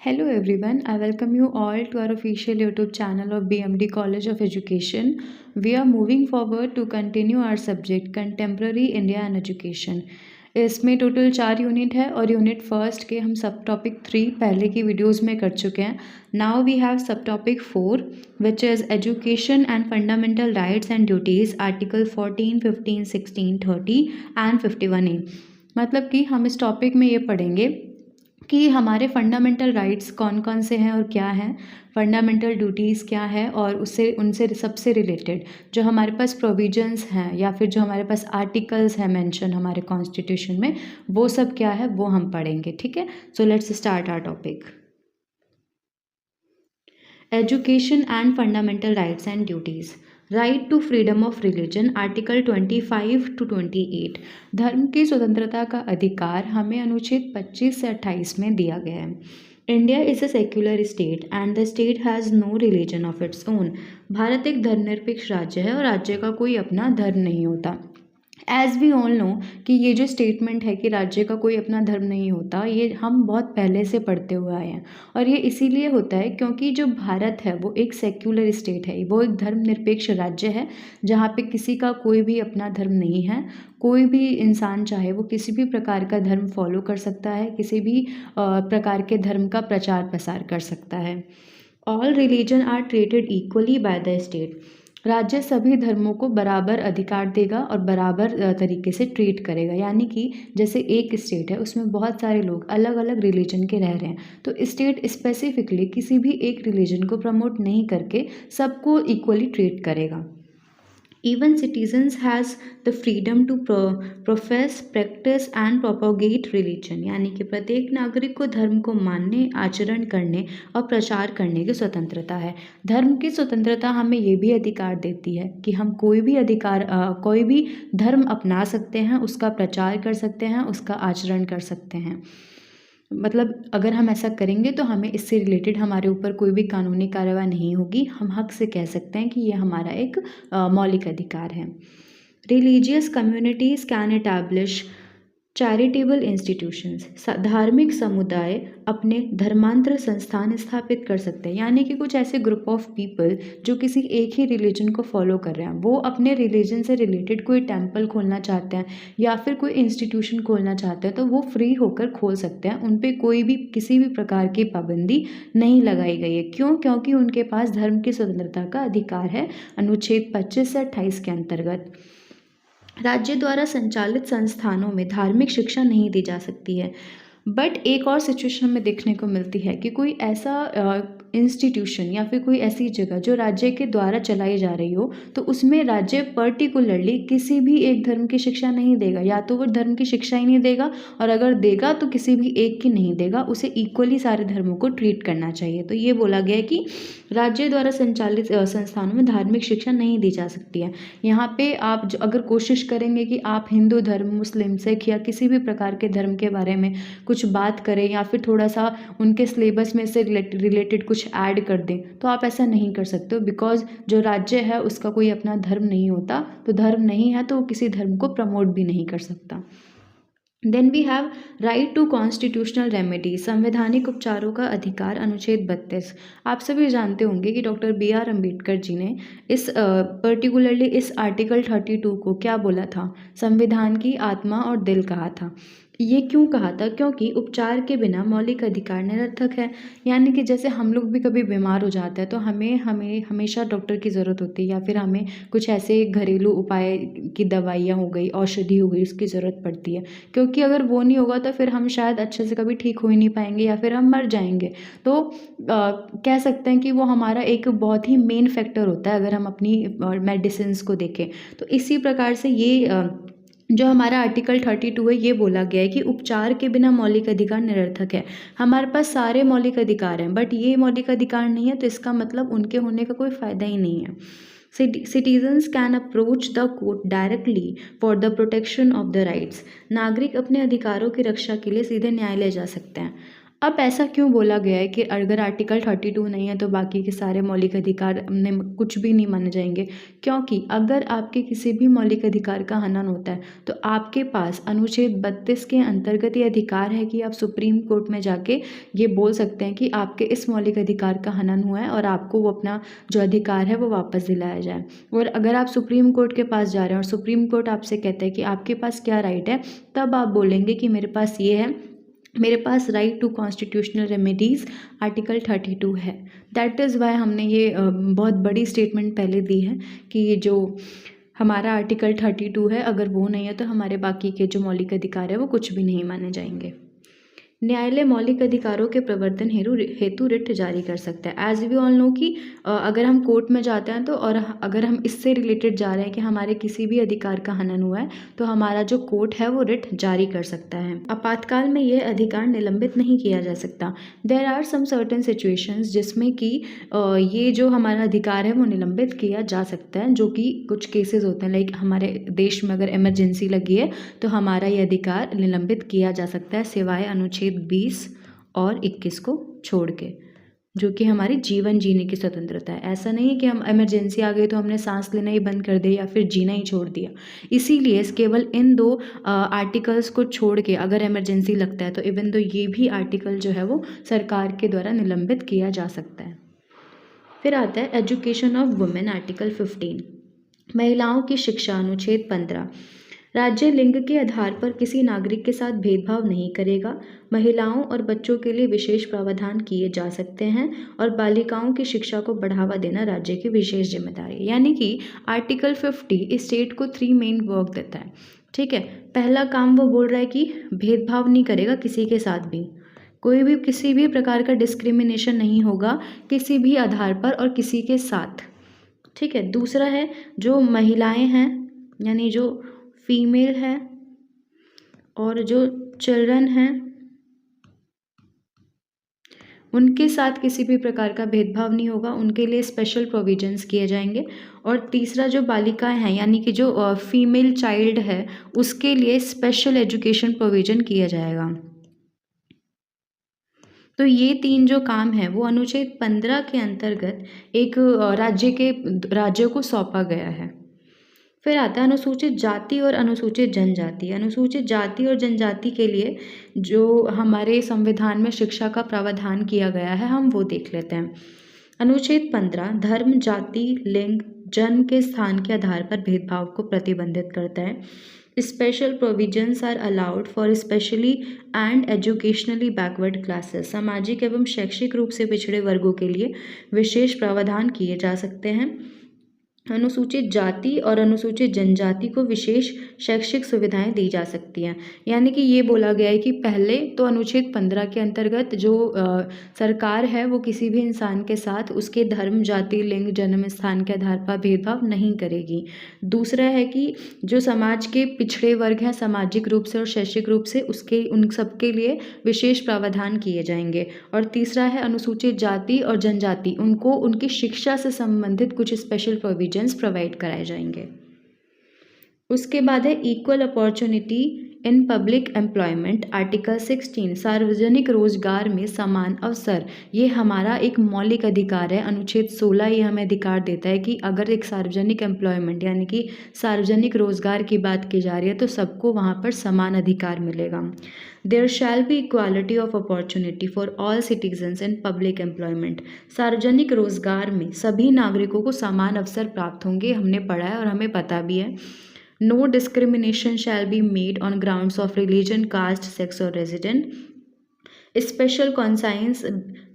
Hello everyone, I welcome you all to our official YouTube channel of BMD College of Education. We are moving forward to continue our subject Contemporary India and Education. इसमें total 4 unit है और unit first के हम सब topic 3 पहले की videos में कर चुके हैं. नाउ वी हैव सब topic 4 which is education and fundamental rights and duties article 14, 15, 16, 30 and 51A. मतलब कि हम इस टॉपिक में ये पढ़ेंगे कि हमारे फंडामेंटल राइट्स कौन कौन से हैं और क्या हैं, फंडामेंटल ड्यूटीज़ क्या है और उससे उनसे सबसे रिलेटेड जो हमारे पास प्रोविजंस हैं या फिर जो हमारे पास आर्टिकल्स हैं मेंशन हमारे कॉन्स्टिट्यूशन में, वो सब क्या है वो हम पढ़ेंगे. ठीक है, so let's start our topic. Education and fundamental rights and duties. Right to freedom of religion article 25 to 28. धर्म की स्वतंत्रता का अधिकार हमें अनुच्छेद 25 से 28 में दिया गया है. India is a secular state and the state has no religion of its own. Bharat एक धर्मनिरपेक्ष राज्य है और राज्य का कोई अपना धर्म नहीं होता. एज़ वी ऑल नो कि ये जो स्टेटमेंट है कि राज्य का कोई अपना धर्म नहीं होता, ये हम बहुत पहले से पढ़ते हुए आए हैं और ये इसीलिए होता है क्योंकि जो भारत है वो एक सेक्युलर स्टेट है, वो एक धर्मनिरपेक्ष राज्य है जहाँ पे किसी का कोई भी अपना धर्म नहीं है. कोई भी इंसान चाहे वो किसी भी प्रकार का धर्म फॉलो कर सकता है, किसी भी प्रकार के धर्म का प्रचार प्रसार कर सकता है. All religion are treated equally by the state. राज्य सभी धर्मों को बराबर अधिकार देगा और बराबर तरीके से ट्रीट करेगा. यानी कि जैसे एक स्टेट है उसमें बहुत सारे लोग अलग अलग रिलीजन के रह रहे हैं, तो स्टेट स्पेसिफिकली किसी भी एक रिलीजन को प्रमोट नहीं करके सबको इक्वली ट्रीट करेगा. Even citizens has the freedom to profess, practice and propagate religion. यानी कि प्रत्येक नागरिक को धर्म को मानने, आचरण करने और प्रचार करने की स्वतंत्रता है. धर्म की स्वतंत्रता हमें ये भी अधिकार देती है कि हम कोई भी धर्म अपना सकते हैं, उसका प्रचार कर सकते हैं, उसका आचरण कर सकते हैं. मतलब अगर हम ऐसा करेंगे तो हमें इससे रिलेटेड हमारे ऊपर कोई भी कानूनी कार्रवाई नहीं होगी. हम हक से कह सकते हैं कि ये हमारा एक मौलिक अधिकार है. Religious communities can establish charitable institutions. धार्मिक समुदाय अपने धर्मांतर संस्थान स्थापित कर सकते हैं. यानी कि कुछ ऐसे ग्रुप ऑफ पीपल जो किसी एक ही रिलीजन को फॉलो कर रहे हैं, वो अपने रिलीजन से रिलेटेड कोई टेम्पल खोलना चाहते हैं या फिर कोई इंस्टीट्यूशन खोलना चाहते हैं तो वो फ्री होकर खोल सकते हैं. उन पर कोई भी किसी भी प्रकार की पाबंदी नहीं लगाई गई है. क्यों? क्योंकि उनके पास धर्म की स्वतंत्रता का अधिकार है अनुच्छेद 25 से 28 के अंतर्गत. राज्य द्वारा संचालित संस्थानों में धार्मिक शिक्षा नहीं दी जा सकती है. बट एक और सिचुएशन में देखने को मिलती है कि कोई ऐसा इंस्टीट्यूशन या फिर कोई ऐसी जगह जो राज्य के द्वारा चलाई जा रही हो, तो उसमें राज्य पर्टिकुलरली किसी भी एक धर्म की शिक्षा नहीं देगा. या तो वो धर्म की शिक्षा ही नहीं देगा और अगर देगा तो किसी भी एक की नहीं देगा, उसे इक्वली सारे धर्मों को ट्रीट करना चाहिए. तो ये बोला गया है कि राज्य द्वारा संचालित संस्थानों में धार्मिक शिक्षा नहीं दी जा सकती है. यहाँ पे आप अगर कोशिश करेंगे कि आप हिंदू धर्म, मुस्लिम, सिख या किसी भी प्रकार के धर्म के बारे में कुछ बात करें या फिर थोड़ा सा उनके सिलेबस में से रिलेटेड कुछ ऐड कर दें, तो आप ऐसा नहीं कर सकते हो. बिकॉज जो राज्य है उसका कोई अपना धर्म नहीं होता, तो धर्म नहीं है तो वो किसी धर्म को प्रमोट भी नहीं कर सकता. Then we have right to constitutional remedy. संवैधानिक उपचारों का अधिकार अनुच्छेद 32. आप सभी जानते होंगे कि डॉक्टर BR अम्बेडकर जी ने इस पर्टिकुलरली इस आर्टिकल 32 को क्या बोला था? संविधान की आत्मा और दिल कहा था. ये क्यों कहा था? क्योंकि उपचार के बिना मौलिक अधिकार निरर्थक है. यानी कि जैसे हम लोग भी कभी बीमार हो जाते हैं तो हमें हमेशा डॉक्टर की ज़रूरत होती है या फिर हमें कुछ ऐसे घरेलू उपाय की दवाइयाँ हो गई, औषधि हो गई, उसकी ज़रूरत पड़ती है. क्योंकि अगर वो नहीं होगा तो फिर हम शायद अच्छे से कभी ठीक हो ही नहीं पाएंगे या फिर हम मर जाएंगे. तो कह सकते हैं कि वो हमारा एक बहुत ही मेन फैक्टर होता है अगर हम अपनी मेडिसिन्स को देखें. तो इसी प्रकार से ये जो हमारा आर्टिकल 32 है, ये बोला गया है कि उपचार के बिना मौलिक अधिकार निरर्थक है. हमारे पास सारे मौलिक अधिकार हैं बट ये मौलिक अधिकार नहीं है, तो इसका मतलब उनके होने का कोई फ़ायदा ही नहीं है. Citizens can approach the court directly for the protection of the rights. नागरिक अपने अधिकारों की रक्षा के लिए सीधे न्यायालय जा सकते हैं. अब ऐसा क्यों बोला गया है कि अगर आर्टिकल 32 नहीं है तो बाकी के सारे मौलिक अधिकार में कुछ भी नहीं माने जाएंगे? क्योंकि अगर आपके किसी भी मौलिक अधिकार का हनन होता है तो आपके पास अनुच्छेद 32 के अंतर्गत ये अधिकार है कि आप सुप्रीम कोर्ट में जाके ये बोल सकते हैं कि आपके इस मौलिक अधिकार का हनन हुआ है और आपको वो अपना जो अधिकार है वो वापस दिलाया जाए। और अगर आप सुप्रीम कोर्ट के पास जा रहे हैं और सुप्रीम कोर्ट आपसे कहता है कि आपके पास क्या राइट है, तब आप बोलेंगे कि मेरे पास ये है, मेरे पास right to constitutional remedies article 32 है। दैट इज़ वाई हमने ये बहुत बड़ी स्टेटमेंट पहले दी है कि ये जो हमारा आर्टिकल 32 है, अगर वो नहीं है तो हमारे बाकी के जो मौलिक अधिकार है वो कुछ भी नहीं माने जाएंगे। न्यायालय मौलिक अधिकारों के प्रवर्तन हेतु रिट जारी कर सकता है। एज वी ऑल नो कि अगर हम कोर्ट में जाते हैं तो, और अगर हम इससे रिलेटेड जा रहे हैं कि हमारे किसी भी अधिकार का हनन हुआ है, तो हमारा जो कोर्ट है वो रिट जारी कर सकता है। आपातकाल में यह अधिकार निलंबित नहीं किया जा सकता। There are some certain situations जिसमें कि ये जो हमारा अधिकार है वो निलंबित किया जा सकता है, जो कि कुछ केसेस होते हैं। लाइक हमारे देश में अगर इमरजेंसी लगी है तो हमारा ये अधिकार निलंबित किया जा सकता है, सिवाय अनुच्छेद 20 और 21 को छोड़ के, जो कि हमारी जीवन जीने की स्वतंत्रता है। ऐसा नहीं है कि हम इमरजेंसी आ गई तो हमने सांस लेना ही बंद कर दिया या फिर जीना ही छोड़ दिया। इसीलिए केवल इन दो आर्टिकल्स को छोड़ के अगर इमरजेंसी लगता है तो इवन दो ये भी आर्टिकल जो है वो सरकार के द्वारा निलंबित किया जा सकता है। फिर आता है एजुकेशन ऑफ वुमेन आर्टिकल 15, महिलाओं की शिक्षा अनुच्छेद 15। राज्य लिंग के आधार पर किसी नागरिक के साथ भेदभाव नहीं करेगा। महिलाओं और बच्चों के लिए विशेष प्रावधान किए जा सकते हैं और बालिकाओं की शिक्षा को बढ़ावा देना राज्य की विशेष जिम्मेदारी है। यानी कि आर्टिकल 50 स्टेट को 3 मेन वर्क देता है। ठीक है, पहला काम वो बोल रहा है कि भेदभाव नहीं करेगा किसी के साथ भी, कोई भी किसी भी प्रकार का डिस्क्रिमिनेशन नहीं होगा किसी भी आधार पर और किसी के साथ। ठीक है, दूसरा है जो महिलाएं हैं यानी जो फीमेल है और जो चिल्ड्रन हैं उनके साथ किसी भी प्रकार का भेदभाव नहीं होगा, उनके लिए स्पेशल प्रोविजंस किए जाएंगे। और तीसरा जो बालिकाएं हैं यानी कि जो फीमेल चाइल्ड है उसके लिए स्पेशल एजुकेशन प्रोविजन किया जाएगा। तो ये 3 जो काम है वो अनुच्छेद 15 के अंतर्गत एक राज्य को सौंपा गया है। फिर आता है अनुसूचित जाति और अनुसूचित जनजाति। अनुसूचित जाति और जनजाति के लिए जो हमारे संविधान में शिक्षा का प्रावधान किया गया है हम वो देख लेते हैं। अनुच्छेद 15 धर्म, जाति, लिंग, जन्म के स्थान के आधार पर भेदभाव को प्रतिबंधित करता है। Special provisions are allowed for specially and educationally backward classes. सामाजिक एवं शैक्षिक रूप से पिछड़े वर्गों के लिए विशेष प्रावधान किए जा सकते हैं। अनुसूचित जाति और अनुसूचित जनजाति को विशेष शैक्षिक सुविधाएं दी जा सकती हैं। यानी कि ये बोला गया है कि पहले तो अनुच्छेद 15 के अंतर्गत जो सरकार है वो किसी भी इंसान के साथ उसके धर्म, जाति, लिंग, जन्म स्थान के आधार पर भेदभाव नहीं करेगी। दूसरा है कि जो समाज के पिछड़े वर्ग हैं सामाजिक रूप से और शैक्षिक रूप से, उसके उन सबके लिए विशेष प्रावधान किए जाएंगे। और तीसरा है अनुसूचित जाति और जनजाति, उनको उनकी शिक्षा से संबंधित कुछ स्पेशल प्रोविजन प्रोवाइड कराए जाएंगे। उसके बाद है equal opportunity in public employment article 16, सार्वजनिक रोजगार में समान अवसर। ये हमारा एक मौलिक अधिकार है। अनुच्छेद 16 ये हमें अधिकार देता है कि अगर एक सार्वजनिक एम्प्लॉयमेंट यानी कि सार्वजनिक रोजगार की बात की जा रही है तो सबको वहाँ पर समान अधिकार मिलेगा। There shall be equality of opportunity for all citizens in public employment. सार्वजनिक रोजगार में सभी नागरिकों को समान अवसर प्राप्त होंगे, हमने पढ़ा है और हमें पता भी है। No discrimination shall be made on grounds of religion, caste, sex or residence. Special conscience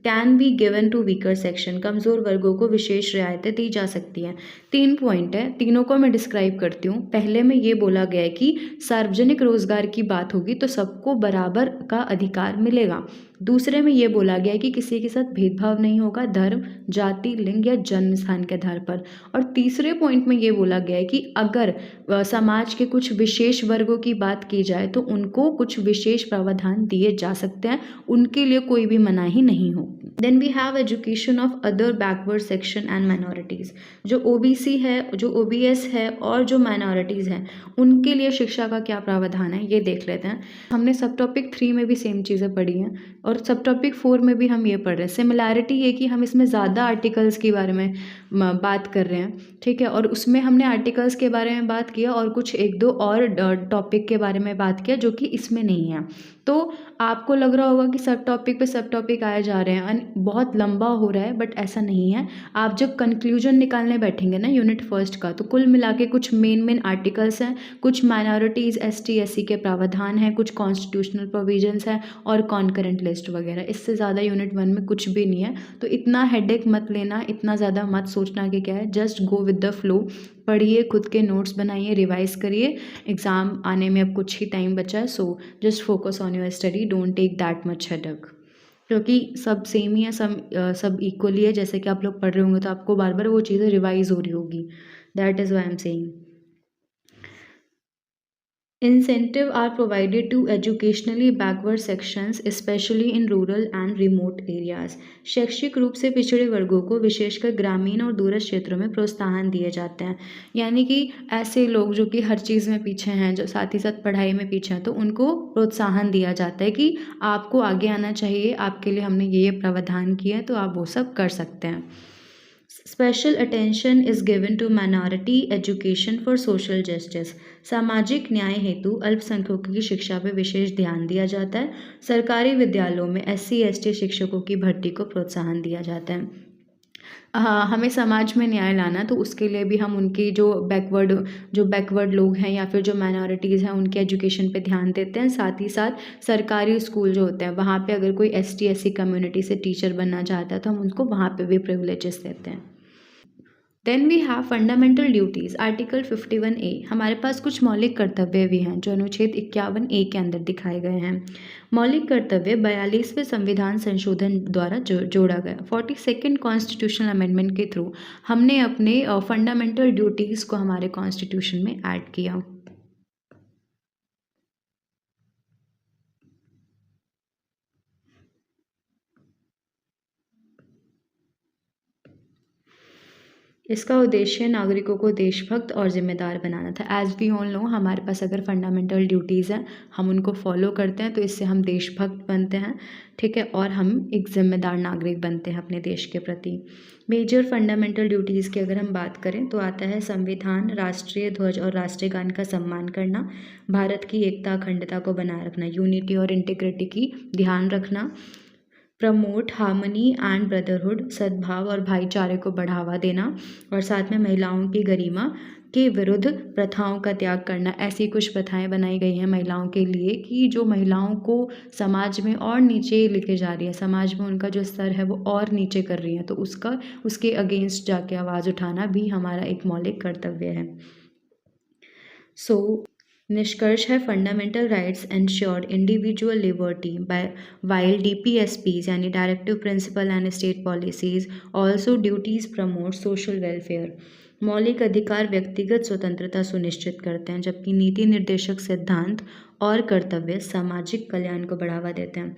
can be given to weaker section. कमज़ोर वर्गों को विशेष रियायतें दी जा सकती हैं। 3 पॉइंट है, तीनों को मैं डिस्क्राइब करती हूँ। पहले में ये बोला गया है कि सार्वजनिक रोजगार की बात होगी तो सबको बराबर का अधिकार मिलेगा। दूसरे में ये बोला गया है कि किसी के साथ भेदभाव नहीं होगा धर्म, जाति, लिंग या जन्म स्थान के आधार पर। और तीसरे पॉइंट में ये बोला गया है कि अगर समाज के कुछ विशेष वर्गों की बात की जाए तो उनको कुछ विशेष प्रावधान दिए जा सकते हैं, उनके लिए कोई भी मनाही नहीं होगी। Then we have education of other backward section and minorities. जो ओबीसी है, जो ओबीएस है और जो माइनॉरिटीज़ हैं उनके लिए शिक्षा का क्या प्रावधान है ये देख लेते हैं। हमने सब टॉपिक 3 में भी सेम चीज़ें पढ़ी हैं और सब टॉपिक 4 में भी हम ये पढ़ रहे हैं। सिमिलैरिटी ये कि हम इसमें ज़्यादा आर्टिकल्स के बारे में बात कर रहे हैं, ठीक है, और उसमें हमने आर्टिकल्स के बारे में बात किया और कुछ 1-2 और टॉपिक के बारे में बात किया जो कि इसमें नहीं है। तो आपको लग रहा होगा कि सब टॉपिक पे सब टॉपिक आए जा रहे हैं और बहुत लंबा हो रहा है, बट ऐसा नहीं है। आप जब कंक्लूजन निकालने बैठेंगे ना यूनिट फर्स्ट का, तो कुल मिला के कुछ मेन आर्टिकल्स हैं, कुछ माइनॉरिटीज़ ST SC के प्रावधान हैं, कुछ कॉन्स्टिट्यूशनल प्रोविजंस हैं और कॉन्करेंट लिस्ट वगैरह। इससे ज़्यादा यूनिट 1 में कुछ भी नहीं है। तो इतना हेडेक मत लेना, इतना ज़्यादा मत सोचना कि क्या है, just go with the flow. पढ़िए, खुद के नोट्स बनाइए, रिवाइज करिए। एग्ज़ाम आने में अब कुछ ही टाइम बचा है, so just focus on your study, don't take that much headache, क्योंकि सब सेम ही है, सब इक्वली है। जैसे कि आप लोग पढ़ रहे होंगे तो आपको बार बार वो चीज़ें रिवाइज हो रही होगी। That is why I am saying. Incentives are provided to educationally backward sections, especially in rural and remote areas. शैक्षिक रूप से पिछड़े वर्गों को विशेषकर ग्रामीण और दूरस्थ क्षेत्रों में प्रोत्साहन दिए जाते हैं। यानी कि ऐसे लोग जो कि हर चीज़ में पीछे हैं, जो साथ ही साथ पढ़ाई में पीछे हैं, तो उनको प्रोत्साहन दिया जाता है कि आपको आगे आना चाहिए, आपके लिए हमने ये प्रावधान किया है, तो आप वो सब कर सकते हैं। Special attention is given to minority education for social justice. सामाजिक न्याय हेतु अल्पसंख्यकों की शिक्षा पर विशेष ध्यान दिया जाता है। सरकारी विद्यालयों में SC ST शिक्षकों की भर्ती को प्रोत्साहन दिया जाता है। हाँ, हमें समाज में न्याय लाना, तो उसके लिए भी हम उनकी जो बैकवर्ड लोग हैं या फिर जो माइनॉरिटीज़ हैं उनके एजुकेशन पे ध्यान देते हैं। साथ ही साथ सरकारी स्कूल जो होते हैं वहाँ पे अगर कोई ST SC कम्युनिटी से टीचर बनना चाहता है तो हम उनको वहाँ पे भी प्रिविलेजेस देते हैं। Then we have fundamental duties, article 51A। हमारे पास कुछ मौलिक कर्तव्य भी हैं जो अनुच्छेद 51A के अंदर दिखाए गए हैं। मौलिक कर्तव्य 42वें संविधान संशोधन द्वारा जोड़ा गया। 42nd कॉन्स्टिट्यूशनल अमेंडमेंट के थ्रू हमने अपने फंडामेंटल ड्यूटीज़ को हमारे कॉन्स्टिट्यूशन में ऐड किया। इसका उद्देश्य नागरिकों को देशभक्त और जिम्मेदार बनाना था। एज वी ऑल नो, हमारे पास अगर फंडामेंटल ड्यूटीज़ हैं, हम उनको फॉलो करते हैं तो इससे हम देशभक्त बनते हैं, ठीक है, और हम एक जिम्मेदार नागरिक बनते हैं अपने देश के प्रति। मेजर फंडामेंटल ड्यूटीज़ की अगर हम बात करें तो आता है संविधान, राष्ट्रीय ध्वज और राष्ट्रीय गान का सम्मान करना, भारत की एकता अखंडता को बनाए रखना, यूनिटी और इंटीग्रिटी की ध्यान रखना, प्रमोट हार्मनी एंड ब्रदरहुड, सद्भाव और भाईचारे को बढ़ावा देना, और साथ में महिलाओं की गरिमा के विरुद्ध प्रथाओं का त्याग करना। ऐसी कुछ प्रथाएं बनाई गई हैं महिलाओं के लिए कि जो महिलाओं को समाज में और नीचे लेके जा रही है, समाज में उनका जो स्तर है वो और नीचे कर रही है, तो उसके अगेंस्ट जाके आवाज़ उठाना भी हमारा एक मौलिक कर्तव्य है। निष्कर्ष है, fundamental rights ensure individual liberty by while DPSPs यानी directive principle and state policies also duties promote social welfare. मौलिक अधिकार व्यक्तिगत स्वतंत्रता सुनिश्चित करते हैं, जबकि नीति निर्देशक सिद्धांत और कर्तव्य सामाजिक कल्याण को बढ़ावा देते हैं।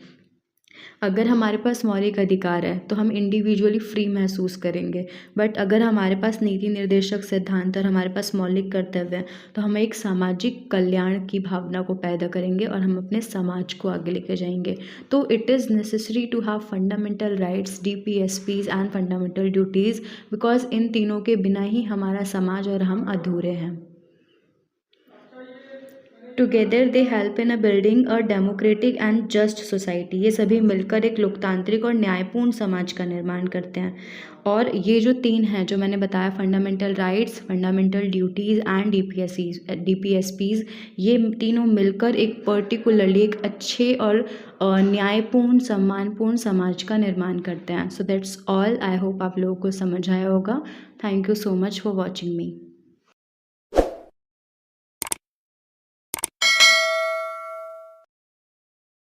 अगर हमारे पास मौलिक अधिकार है तो हम इंडिविजुअली फ्री महसूस करेंगे, बट अगर हमारे पास नीति निर्देशक सिद्धांत और हमारे पास मौलिक कर्तव्य है तो हम एक सामाजिक कल्याण की भावना को पैदा करेंगे और हम अपने समाज को आगे लेके जाएंगे। तो it is necessary to have fundamental rights, DPSPs and fundamental duties, because इन तीनों के बिना ही हमारा समाज और हम अधूरे हैं। Together they help in a building a democratic and just society. ये सभी मिलकर एक लोकतांत्रिक और न्यायपूर्ण समाज का निर्माण करते हैं। और ये जो 3 हैं जो मैंने बताया, fundamental rights, fundamental duties and DPSPs, ये तीनों मिलकर एक पर्टिकुलरली एक अच्छे और न्यायपूर्ण, सम्मानपूर्ण समाज का निर्माण करते हैं। So that's all. I hope आप लोगों को समझ आया होगा। Thank you so much for watching me.